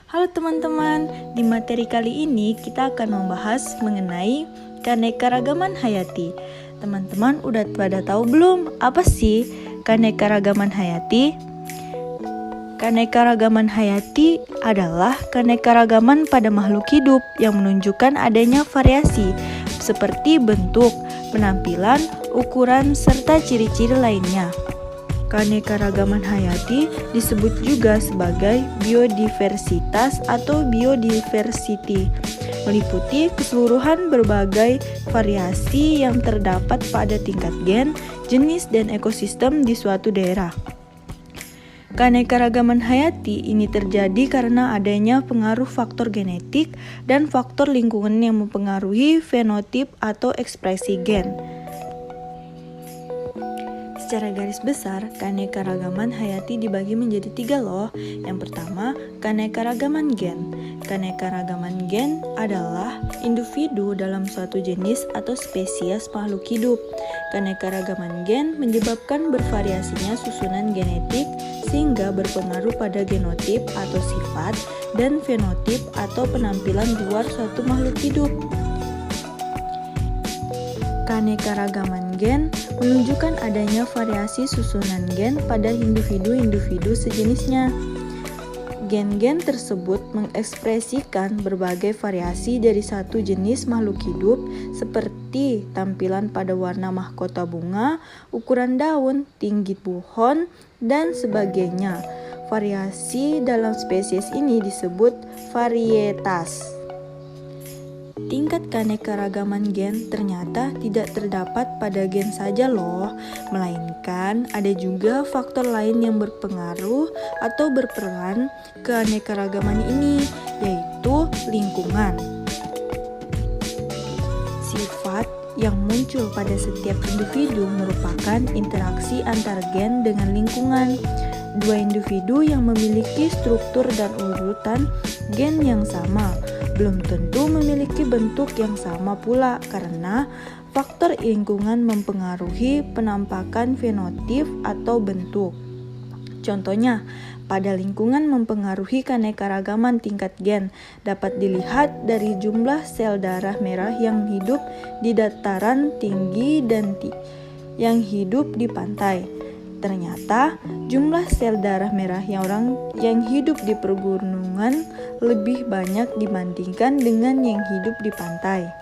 Halo teman-teman, di materi kali ini kita akan membahas mengenai keanekaragaman hayati. Teman-teman udah pada tahu belum apa sih keanekaragaman hayati? Keanekaragaman hayati adalah keanekaragaman pada makhluk hidup yang menunjukkan adanya variasi seperti bentuk, penampilan, ukuran, serta ciri-ciri lainnya. Keanekaragaman hayati disebut juga sebagai biodiversitas atau biodiversity, meliputi keseluruhan berbagai variasi yang terdapat pada tingkat gen, jenis, dan ekosistem di suatu daerah. Keanekaragaman hayati ini terjadi karena adanya pengaruh faktor genetik dan faktor lingkungan yang mempengaruhi fenotip atau ekspresi gen. Secara garis besar, keanekaragaman hayati dibagi menjadi 3 loh. Yang pertama, keanekaragaman gen. Keanekaragaman gen adalah individu dalam suatu jenis atau spesies makhluk hidup. Keanekaragaman gen menyebabkan bervariasinya susunan genetik sehingga berpengaruh pada genotip atau sifat dan fenotip atau penampilan luar suatu makhluk hidup. Keanekaragaman gen menunjukkan adanya variasi susunan gen pada individu-individu sejenisnya. Gen-gen tersebut mengekspresikan berbagai variasi dari satu jenis makhluk hidup seperti tampilan pada warna mahkota bunga, ukuran daun, tinggi pohon, dan sebagainya. Variasi dalam spesies ini disebut varietas. Tingkat keanekaragaman gen ternyata tidak terdapat pada gen saja loh, melainkan ada juga faktor lain yang berpengaruh atau berperan keanekaragaman ini, yaitu lingkungan. Sifat yang muncul pada setiap individu merupakan interaksi antar gen dengan lingkungan. Dua individu yang memiliki struktur dan urutan gen yang sama belum tentu memiliki bentuk yang sama pula karena faktor lingkungan mempengaruhi penampakan fenotip atau bentuk. Contohnya, pada lingkungan mempengaruhi keanekaragaman tingkat gen dapat dilihat dari jumlah sel darah merah yang hidup di dataran tinggi dan yang hidup di pantai. Ternyata jumlah sel darah merah yang hidup di pegunungan lebih banyak dibandingkan dengan yang hidup di pantai.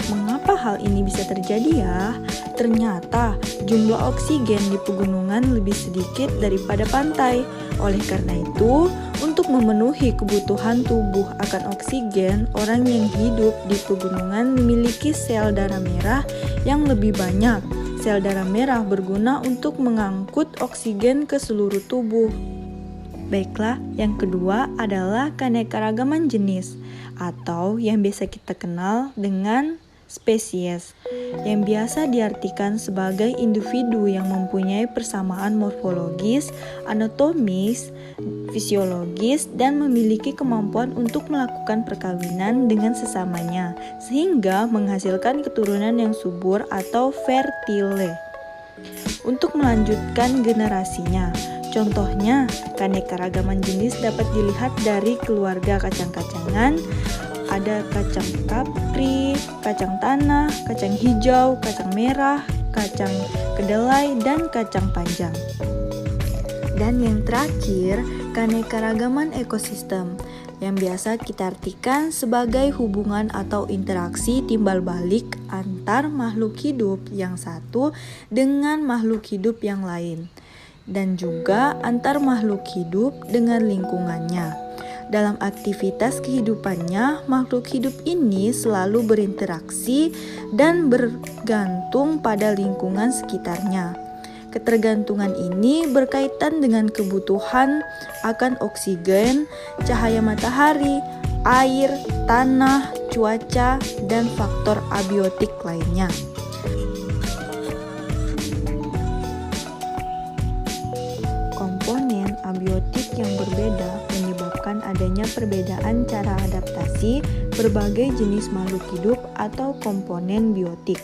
Mengapa hal ini bisa terjadi ya? Ternyata jumlah oksigen di pegunungan lebih sedikit daripada pantai. Oleh karena itu, untuk memenuhi kebutuhan tubuh akan oksigen, orang yang hidup di pegunungan memiliki sel darah merah yang lebih banyak. Sel darah merah berguna untuk mengangkut oksigen ke seluruh tubuh. Baiklah, yang kedua adalah keanekaragaman jenis atau yang biasa kita kenal dengan spesies, yang biasa diartikan sebagai individu yang mempunyai persamaan morfologis, anatomis, fisiologis, dan memiliki kemampuan untuk melakukan perkawinan dengan sesamanya, sehingga menghasilkan keturunan yang subur atau fertile untuk melanjutkan generasinya. Contohnya, keanekaragaman jenis dapat dilihat dari keluarga kacang-kacangan. Ada kacang kapri, kacang tanah, kacang hijau, kacang merah, kacang kedelai, dan kacang panjang. Dan yang terakhir, keanekaragaman ekosistem, yang biasa kita artikan sebagai hubungan atau interaksi timbal balik antar makhluk hidup yang satu dengan makhluk hidup yang lain, dan juga antar makhluk hidup dengan lingkungannya. Dalam aktivitas kehidupannya, makhluk hidup ini selalu berinteraksi dan bergantung pada lingkungan sekitarnya. Ketergantungan ini berkaitan dengan kebutuhan akan oksigen, cahaya matahari, air, tanah, cuaca, dan faktor abiotik lainnya. Komponen abiotik yang berbeda menyebabkan adanya perbedaan cara adaptasi berbagai jenis makhluk hidup atau komponen biotik.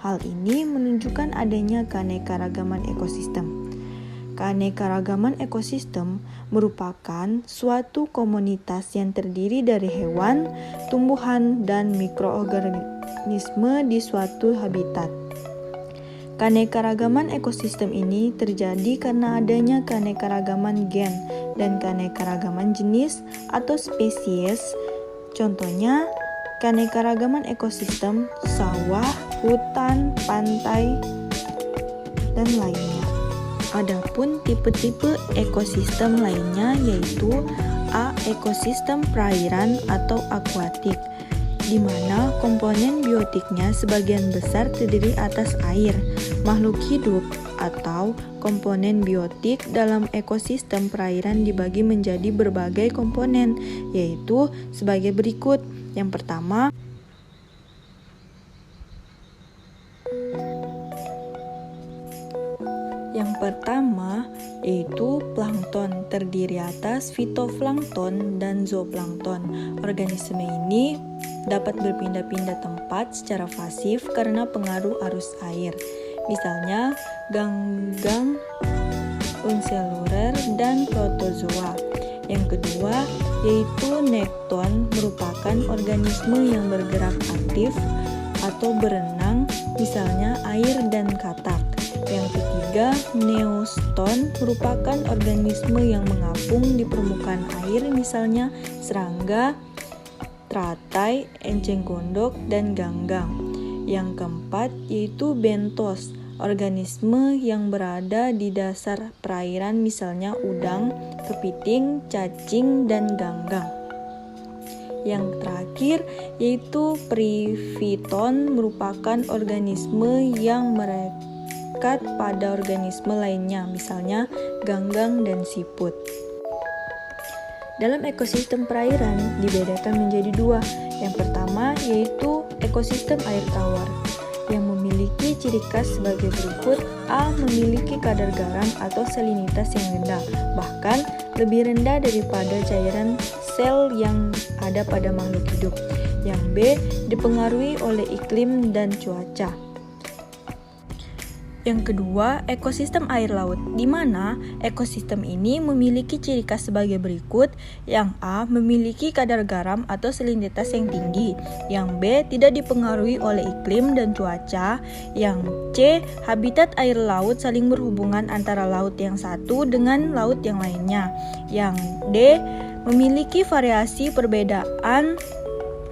Hal ini menunjukkan adanya keanekaragaman ekosistem. Keanekaragaman ekosistem merupakan suatu komunitas yang terdiri dari hewan, tumbuhan, dan mikroorganisme di suatu habitat. Keanekaragaman ekosistem ini terjadi karena adanya keanekaragaman gen dan keanekaragaman jenis atau spesies. Contohnya, keanekaragaman ekosistem sawah, hutan, pantai, dan lainnya. Adapun tipe-tipe ekosistem lainnya yaitu A. Ekosistem perairan atau akuatik, di mana komponen biotiknya sebagian besar terdiri atas air. Makhluk hidup atau komponen biotik dalam ekosistem perairan dibagi menjadi berbagai komponen, yaitu sebagai berikut. Yang pertama, yaitu plankton, terdiri atas fitoplankton dan zooplankton. Organisme ini dapat berpindah-pindah tempat secara pasif karena pengaruh arus air. Misalnya, ganggang, unicellular, dan protozoa. Yang kedua, yaitu nekton, merupakan organisme yang bergerak aktif atau berenang, misalnya air dan katak. Yang ketiga, neoston merupakan organisme yang mengapung di permukaan air, misalnya serangga, teratai, enceng gondok, dan ganggang. Yang keempat, yaitu bentos, organisme yang berada di dasar perairan, misalnya udang, kepiting, cacing, dan ganggang. Yang terakhir, yaitu perifiton, merupakan organisme yang merekat pada organisme lainnya, misalnya ganggang dan siput. Dalam ekosistem perairan dibedakan menjadi dua. Yang pertama yaitu ekosistem air tawar yang memiliki ciri khas sebagai berikut. A. Memiliki kadar garam atau salinitas yang rendah, bahkan lebih rendah daripada cairan sel yang ada pada makhluk hidup. Yang B. Dipengaruhi oleh iklim dan cuaca. Yang kedua, ekosistem air laut, di mana ekosistem ini memiliki ciri khas sebagai berikut. Yang A. Memiliki kadar garam atau salinitas yang tinggi. Yang B. Tidak dipengaruhi oleh iklim dan cuaca. Yang C. Habitat air laut saling berhubungan antara laut yang satu dengan laut yang lainnya. Yang D. Memiliki variasi perbedaan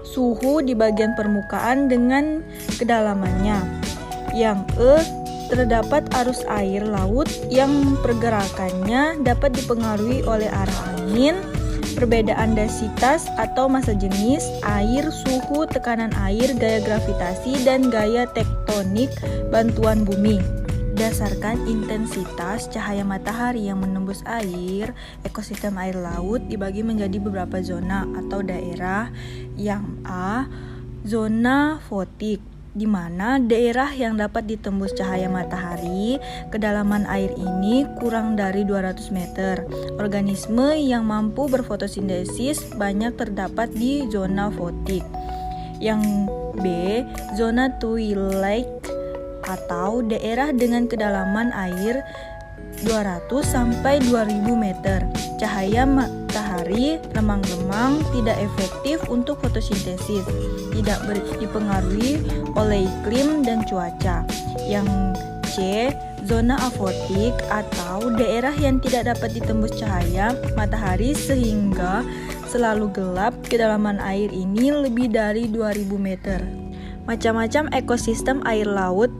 suhu di bagian permukaan dengan kedalamannya. Yang E. Terdapat arus air laut yang pergerakannya dapat dipengaruhi oleh arah angin, perbedaan densitas atau massa jenis air, suhu, tekanan air, gaya gravitasi, dan gaya tektonik bantuan bumi. Berdasarkan intensitas cahaya matahari yang menembus air, ekosistem air laut dibagi menjadi beberapa zona atau daerah. Yang A. Zona fotik, di mana daerah yang dapat ditembus cahaya matahari, kedalaman air ini kurang dari 200 meter. Organisme yang mampu berfotosintesis banyak terdapat di zona fotik. Yang B. Zona twilight atau daerah dengan kedalaman air 200 sampai 2000 meter. Cahaya matahari lemang-lemang tidak efektif untuk fotosintesis, tidak dipengaruhi oleh iklim dan cuaca. Yang C. Zona afotik atau daerah yang tidak dapat ditembus cahaya matahari sehingga selalu gelap. Kedalaman air ini lebih dari 2000 meter. Macam-macam ekosistem air laut.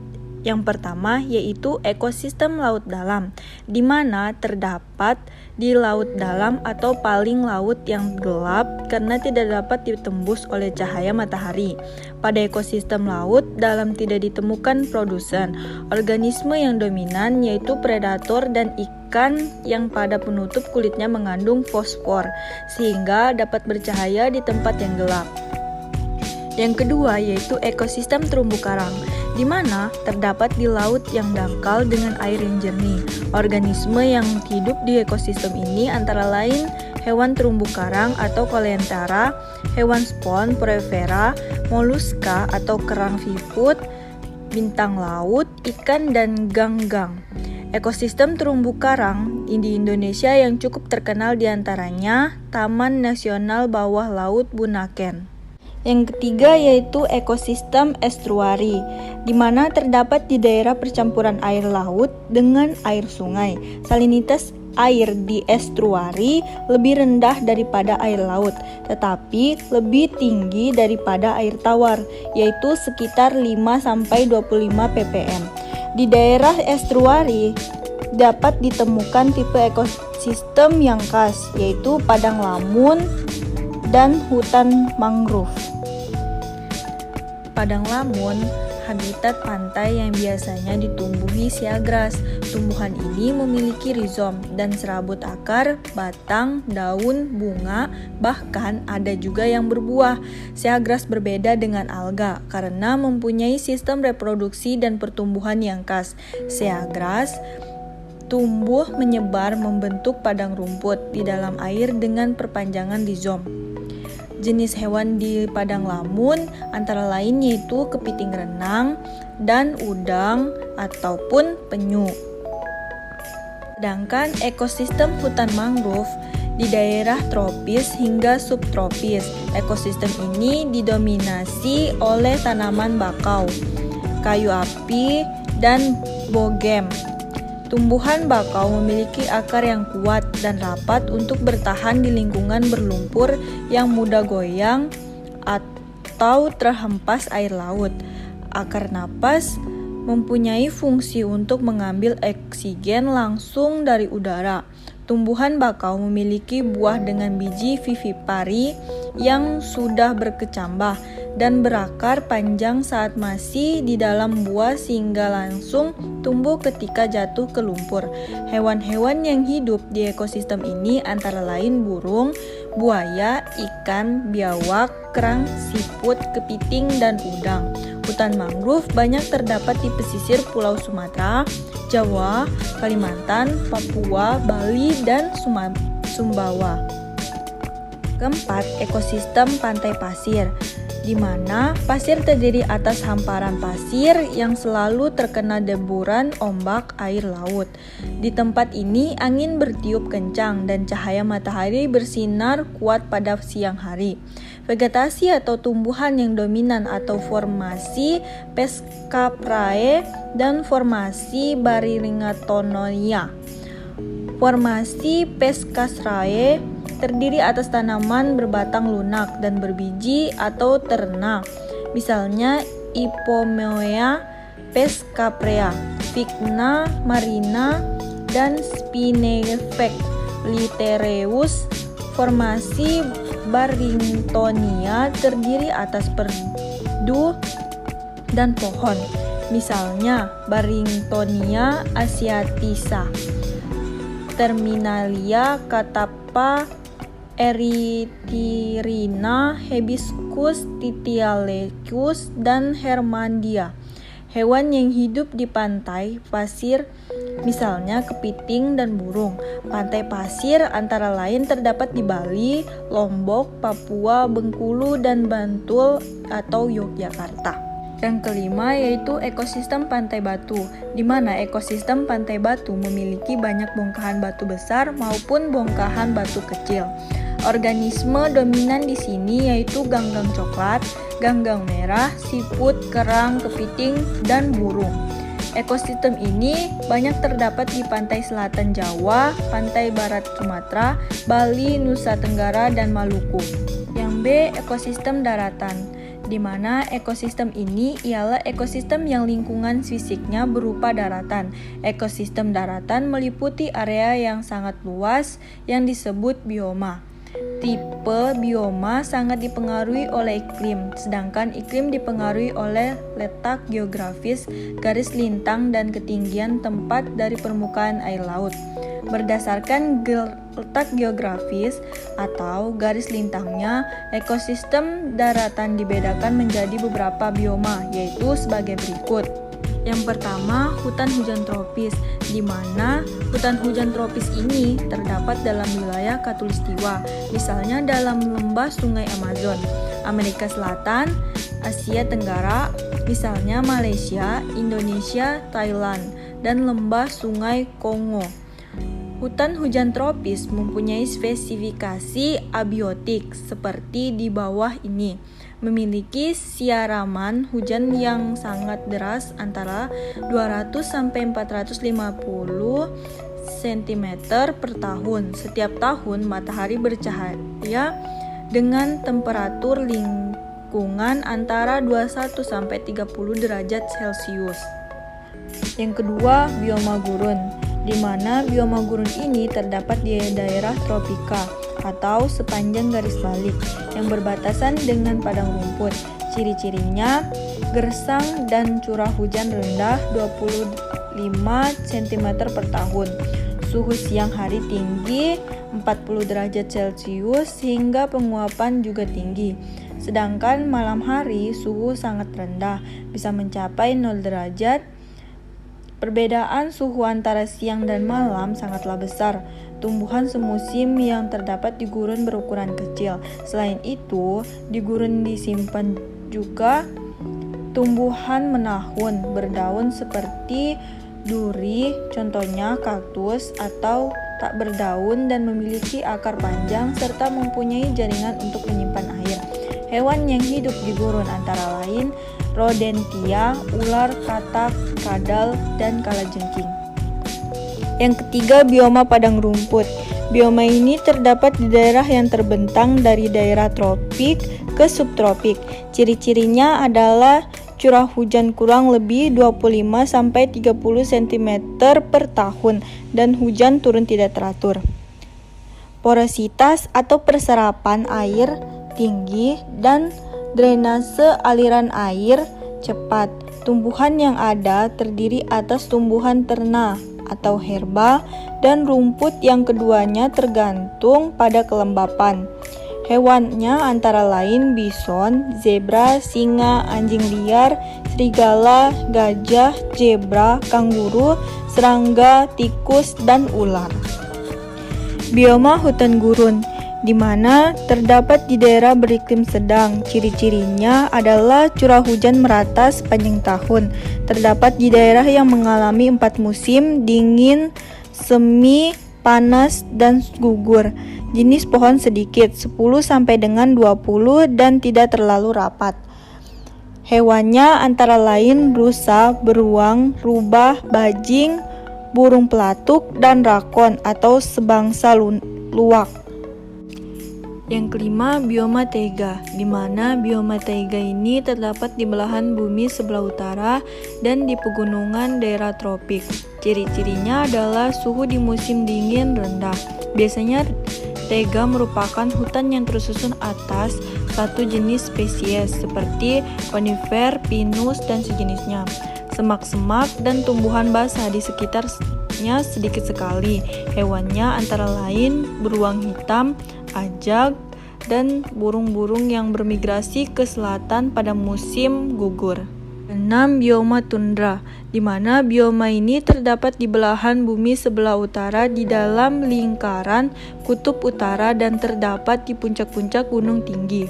Yang pertama yaitu ekosistem laut dalam, di mana terdapat di laut dalam atau paling laut yang gelap karena tidak dapat ditembus oleh cahaya matahari. Pada ekosistem laut dalam tidak ditemukan produsen. Organisme yang dominan yaitu predator dan ikan yang pada penutup kulitnya mengandung fosfor sehingga dapat bercahaya di tempat yang gelap. Yang kedua yaitu ekosistem terumbu karang, di mana terdapat di laut yang dangkal dengan air yang jernih. Organisme yang hidup di ekosistem ini antara lain hewan terumbu karang atau coleoptera, hewan spon, porifera, moluska atau kerang viput, bintang laut, ikan, dan ganggang. Ekosistem terumbu karang di Indonesia yang cukup terkenal diantaranya Taman Nasional Bawah Laut Bunaken. Yang ketiga yaitu ekosistem estuari, di mana terdapat di daerah percampuran air laut dengan air sungai. Salinitas air di estuari lebih rendah daripada air laut, tetapi lebih tinggi daripada air tawar, yaitu sekitar 5-25 ppm. Di daerah estuari dapat ditemukan tipe ekosistem yang khas, yaitu padang lamun dan hutan mangrove. Padang lamun, habitat pantai yang biasanya ditumbuhi seagrass. Tumbuhan ini memiliki rizom dan serabut akar, batang, daun, bunga, bahkan ada juga yang berbuah. Seagrass berbeda dengan alga karena mempunyai sistem reproduksi dan pertumbuhan yang khas. Seagrass tumbuh menyebar membentuk padang rumput di dalam air dengan perpanjangan rizom. Jenis hewan di padang lamun antara lain yaitu kepiting renang dan udang ataupun penyu. Sedangkan ekosistem hutan mangrove di daerah tropis hingga subtropis. Ekosistem ini didominasi oleh tanaman bakau, kayu api, dan bogem. Tumbuhan bakau memiliki akar yang kuat dan rapat untuk bertahan di lingkungan berlumpur yang mudah goyang atau terhempas air laut. Akar napas mempunyai fungsi untuk mengambil oksigen langsung dari udara. Tumbuhan bakau memiliki buah dengan biji vivipari yang sudah berkecambah dan berakar panjang saat masih di dalam buah sehingga langsung tumbuh ketika jatuh ke lumpur. Hewan-hewan yang hidup di ekosistem ini antara lain burung, buaya, ikan, biawak, kerang, siput, kepiting, dan udang. Hutan mangrove banyak terdapat di pesisir Pulau Sumatera, Jawa, Kalimantan, Papua, Bali, dan Sumbawa. Keempat, ekosistem pantai pasir, di mana pasir terdiri atas hamparan pasir yang selalu terkena deburan ombak air laut. Di tempat ini angin bertiup kencang dan cahaya matahari bersinar kuat pada siang hari. Vegetasi atau tumbuhan yang dominan atau formasi Pescaprae dan formasi Barringtonia. Formasi Pescaprae terdiri atas tanaman berbatang lunak dan berbiji atau terna, misalnya Ipomoea pescaprea, Vigna marina, dan Spinifex litereus. Formasi Barringtonia terdiri atas perdu dan pohon, misalnya Barringtonia asiatisa, Terminalia catappa, Erythrina, Hibiscus titialecus, dan Hermandia. Hewan yang hidup di pantai pasir misalnya kepiting dan burung. Pantai pasir antara lain terdapat di Bali, Lombok, Papua, Bengkulu, dan Bantul atau Yogyakarta. Yang kelima yaitu ekosistem pantai batu, di mana ekosistem pantai batu memiliki banyak bongkahan batu besar maupun bongkahan batu kecil. Organisme dominan di sini yaitu ganggang coklat, ganggang merah, siput, kerang, kepiting, dan burung. Ekosistem ini banyak terdapat di pantai selatan Jawa, pantai barat Sumatera, Bali, Nusa Tenggara, dan Maluku. Yang B, ekosistem daratan, di mana ekosistem ini ialah ekosistem yang lingkungan fisiknya berupa daratan. Ekosistem daratan meliputi area yang sangat luas yang disebut bioma. Tipe bioma sangat dipengaruhi oleh iklim, sedangkan iklim dipengaruhi oleh letak geografis, garis lintang, dan ketinggian tempat dari permukaan air laut. Berdasarkan letak geografis atau garis lintangnya, ekosistem daratan dibedakan menjadi beberapa bioma, yaitu sebagai berikut. Yang pertama, hutan hujan tropis, di mana hutan hujan tropis ini terdapat dalam wilayah Khatulistiwa, misalnya dalam lembah Sungai Amazon, Amerika Selatan, Asia Tenggara, misalnya Malaysia, Indonesia, Thailand, dan lembah sungai Kongo. Hutan hujan tropis mempunyai spesifikasi abiotik seperti di bawah ini. Memiliki siaraman hujan yang sangat deras antara 200 sampai 450 cm per tahun. Setiap tahun matahari bercahaya dengan temperatur lingkungan antara 21 sampai 30 derajat Celcius. Yang kedua, bioma gurun, di mana bioma gurun ini terdapat di daerah tropika atau sepanjang garis balik yang berbatasan dengan padang rumput. Ciri-cirinya gersang dan curah hujan rendah 25 cm per tahun. Suhu siang hari tinggi 40 derajat Celcius hingga penguapan juga tinggi. Sedangkan malam hari suhu sangat rendah, bisa mencapai 0 derajat. Perbedaan suhu antara siang dan malam sangatlah besar. Tumbuhan semusim yang terdapat di gurun berukuran kecil. Selain itu, di gurun disimpan juga tumbuhan menahun berdaun seperti duri, contohnya kaktus, atau tak berdaun dan memiliki akar panjang serta mempunyai jaringan untuk menyimpan air. Hewan yang hidup di gurun antara lain rodentia, ular, katak, kadal, dan kalajengking. Yang ketiga, bioma padang rumput. Bioma ini terdapat di daerah yang terbentang dari daerah tropik ke subtropik. Ciri-cirinya adalah curah hujan kurang lebih 25 sampai 30 cm per tahun dan hujan turun tidak teratur. Porositas atau perserapan air tinggi dan drainase aliran air cepat. Tumbuhan yang ada terdiri atas tumbuhan terna atau herba dan rumput yang keduanya tergantung pada kelembapan. Hewannya antara lain bison, zebra, singa, anjing liar, serigala, gajah, zebra, kanguru, serangga, tikus, dan ular. Bioma hutan gurun, di mana terdapat di daerah beriklim sedang. Ciri-cirinya adalah curah hujan merata sepanjang tahun. Terdapat di daerah yang mengalami 4 musim, dingin, semi, panas, dan gugur. Jenis pohon sedikit, 10 sampai dengan 20 dan tidak terlalu rapat. Hewannya antara lain rusa, beruang, rubah, bajing, burung pelatuk, dan rakon atau sebangsa luwak. Yang kelima, bioma taiga, di mana bioma taiga ini terdapat di belahan bumi sebelah utara dan di pegunungan daerah tropik. Ciri-cirinya adalah suhu di musim dingin rendah. Biasanya taiga merupakan hutan yang tersusun atas satu jenis spesies seperti konifer, pinus, dan sejenisnya. Semak-semak dan tumbuhan basah di sekitarnya sedikit sekali. Hewannya antara lain beruang hitam, ajag, dan burung-burung yang bermigrasi ke selatan pada musim gugur. 6. Bioma tundra, di mana bioma ini terdapat di belahan bumi sebelah utara di dalam lingkaran kutub utara dan terdapat di puncak-puncak gunung tinggi.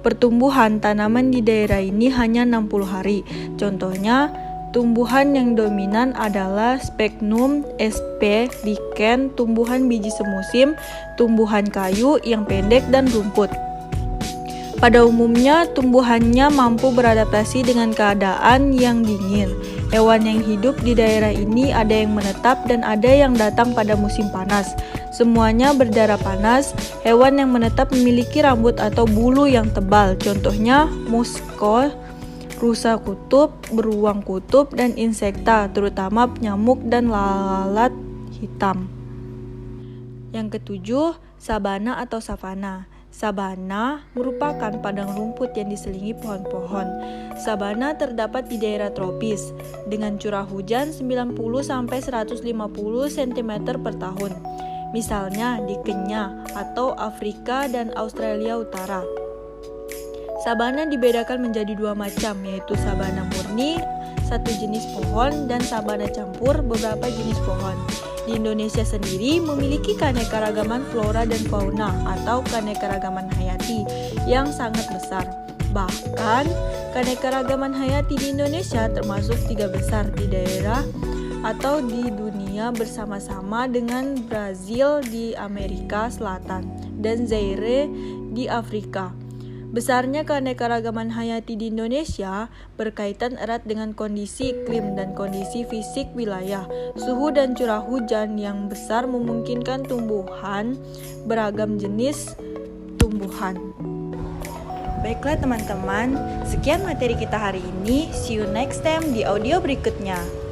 Pertumbuhan tanaman di daerah ini hanya 60 hari. Contohnya, tumbuhan yang dominan adalah sphagnum, sp, lichen, tumbuhan biji semusim, tumbuhan kayu yang pendek, dan rumput. Pada umumnya, tumbuhannya mampu beradaptasi dengan keadaan yang dingin. Hewan yang hidup di daerah ini ada yang menetap dan ada yang datang pada musim panas. Semuanya berdarah panas. Hewan yang menetap memiliki rambut atau bulu yang tebal. Contohnya muskol, rusa kutub, beruang kutub, dan insekta, terutama nyamuk dan lalat hitam. Yang ketujuh, sabana atau savana. Sabana merupakan padang rumput yang diselingi pohon-pohon. Sabana terdapat di daerah tropis dengan curah hujan 90 sampai 150 cm per tahun. Misalnya di Kenya atau Afrika dan Australia Utara. Sabana dibedakan menjadi 2 macam, yaitu sabana murni, satu jenis pohon, dan sabana campur, beberapa jenis pohon. Di Indonesia sendiri memiliki keanekaragaman flora dan fauna atau keanekaragaman hayati yang sangat besar. Bahkan, keanekaragaman hayati di Indonesia termasuk 3 besar di daerah atau di dunia bersama-sama dengan Brazil di Amerika Selatan dan Zaire di Afrika. Besarnya keanekaragaman hayati di Indonesia berkaitan erat dengan kondisi iklim dan kondisi fisik wilayah. Suhu dan curah hujan yang besar memungkinkan tumbuhan beragam jenis tumbuhan. Baiklah teman-teman, sekian materi kita hari ini. See you next time di audio berikutnya.